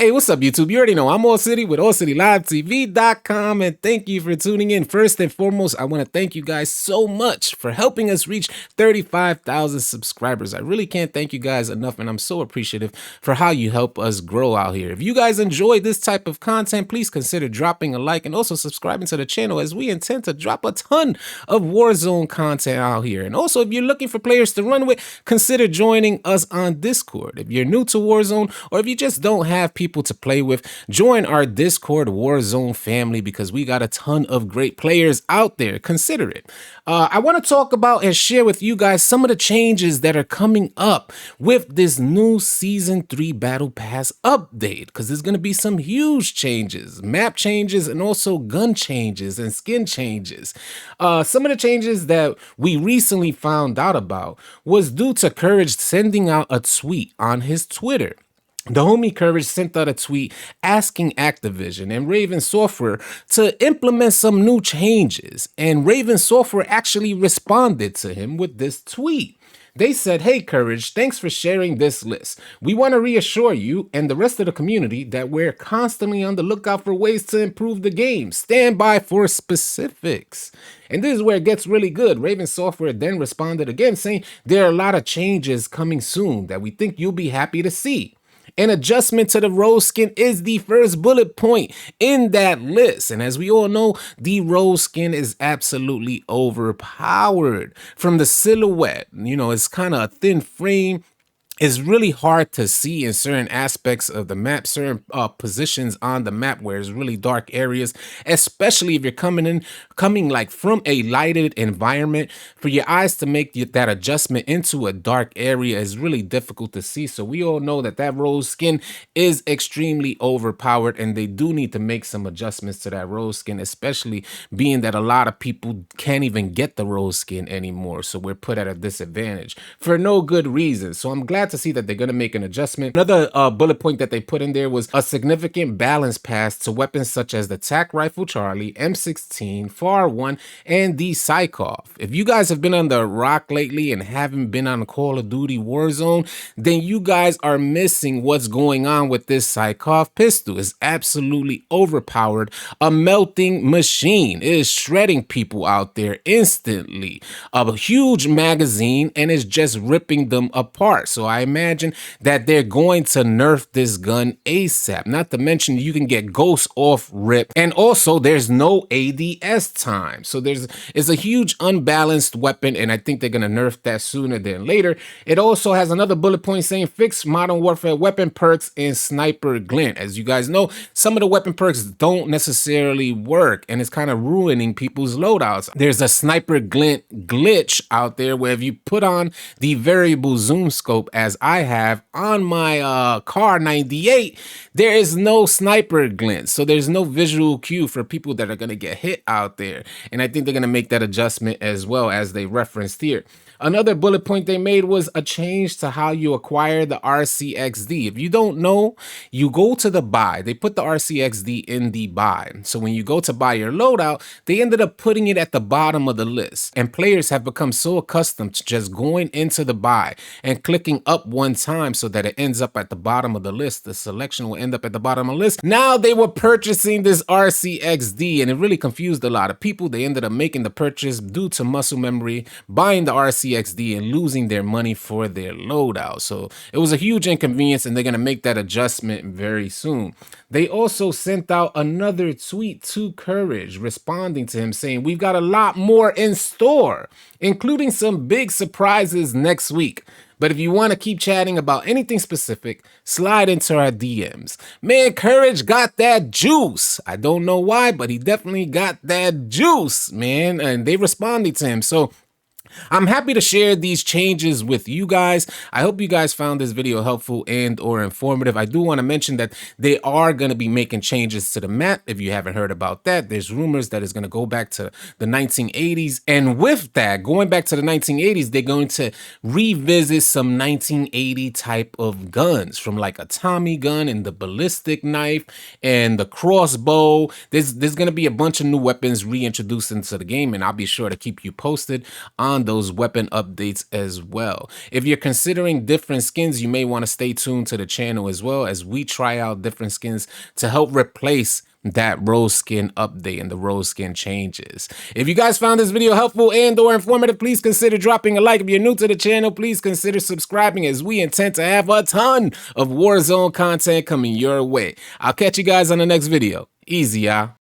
Hey, what's up, YouTube? You already know I'm AllCity with AllCityLiveTV.com, and thank you for tuning in. First and foremost, I want to thank you guys so much for helping us reach 35,000 subscribers. I really can't thank you guys enough, and I'm so appreciative for how you help us grow out here. If you guys enjoy this type of content, please consider dropping a like and also subscribing to the channel, as we intend to drop a ton of Warzone content out here. And also, if you're looking for players to run with, consider joining us on Discord. If you're new to Warzone, or if you just don't have people to play with, join our Discord Warzone family, because we got a ton of great players out there. Consider it. I want to talk about and share with you guys some of the changes that are coming up with this new Season 3 Battle Pass update, because there's going to be some huge changes, map changes, and also gun changes and skin changes. Some of the changes that we recently found out about was due to Courage sending out a tweet on his Twitter. The homie Courage sent out a tweet asking Activision and Raven Software to implement some new changes, and Raven Software actually responded to him with this tweet. They said, "Hey Courage, thanks for sharing this list. We want to reassure you and the rest of the community that we're constantly on the lookout for ways to improve the game. Stand by for specifics." And this is where it gets really good. Raven Software then responded again saying, "There are a lot of changes coming soon that we think you'll be happy to see. An adjustment to the Roze skin is the first bullet point in that list. And as we all know, the Roze skin is absolutely overpowered. From the silhouette, it's kind of a thin frame. It's really hard to see in certain aspects of the map, certain positions on the map where it's really dark areas, especially if you're coming like from a lighted environment. For your eyes to make that adjustment into a dark area is really difficult to see. So we all know that Roze skin is extremely overpowered, and they do need to make some adjustments to that Roze skin, especially being that a lot of people can't even get the Roze skin anymore. So we're put at a disadvantage for no good reason. So I'm glad to see that they're going to make an adjustment. Another bullet point that they put in there was a significant balance pass to weapons such as the TAC Rifle Charlie, M16, Ffar 1, and the Sykov. If you guys have been on the rock lately and haven't been on Call of Duty Warzone, then you guys are missing what's going on with this Sykov pistol. It's absolutely overpowered, a melting machine. It is shredding people out there instantly. A huge magazine, and it's just ripping them apart. So I imagine that they're going to nerf this gun ASAP. Not to mention you can get ghosts off rip, and also there's no ADS time. So it's a huge unbalanced weapon, and I think they're gonna nerf that sooner than later. It also has another bullet point saying fix Modern Warfare weapon perks and sniper glint. As you guys know, some of the weapon perks don't necessarily work, and it's kind of ruining people's loadouts. There's a sniper glint glitch out there where if you put on the variable zoom scope, as I have on my car 98, there is no sniper glint. So there's no visual cue for people that are going to get hit out there. And I think they're going to make that adjustment as well, as they referenced here. Another bullet point they made was a change to how you acquire the RCXD. If you don't know, you go to the buy. They put the RCXD in the buy. So when you go to buy your loadout, they ended up putting it at the bottom of the list. And players have become so accustomed to just going into the buy and clicking up one time so that it ends up at the bottom of the list. The selection will end up at the bottom of the list. Now they were purchasing this RCXD, and it really confused a lot of people. They ended up making the purchase due to muscle memory, buying the RCXD and losing their money for their loadout. So it was a huge inconvenience, and they're going to make that adjustment very soon. They also sent out another tweet to Courage responding to him saying, "We've got a lot more in store, including some big surprises next week. But if you want to keep chatting about anything specific, slide into our DMs." Man, Courage got that juice. I don't know why, but he definitely got that juice, man. And they responded to him. So I'm happy to share these changes with you guys. I hope you guys found this video helpful and or informative. I do want to mention that they are going to be making changes to the map. If you haven't heard about that, there's rumors that it's going to go back to the 1980s. And with that, going back to the 1980s, they're going to revisit some 1980 type of guns, from like a Tommy gun and the ballistic knife and the crossbow. There's going to be a bunch of new weapons reintroduced into the game, and I'll be sure to keep you posted on on those weapon updates as well. If you're considering different skins, you may want to stay tuned to the channel as well as we try out different skins to help replace that Roze skin update and the Roze skin changes. If you guys found this video helpful and or informative, please consider dropping a like. If you're new to the channel, please consider subscribing as we intend to have a ton of Warzone content coming your way. I'll catch you guys on the next video. Easy, y'all.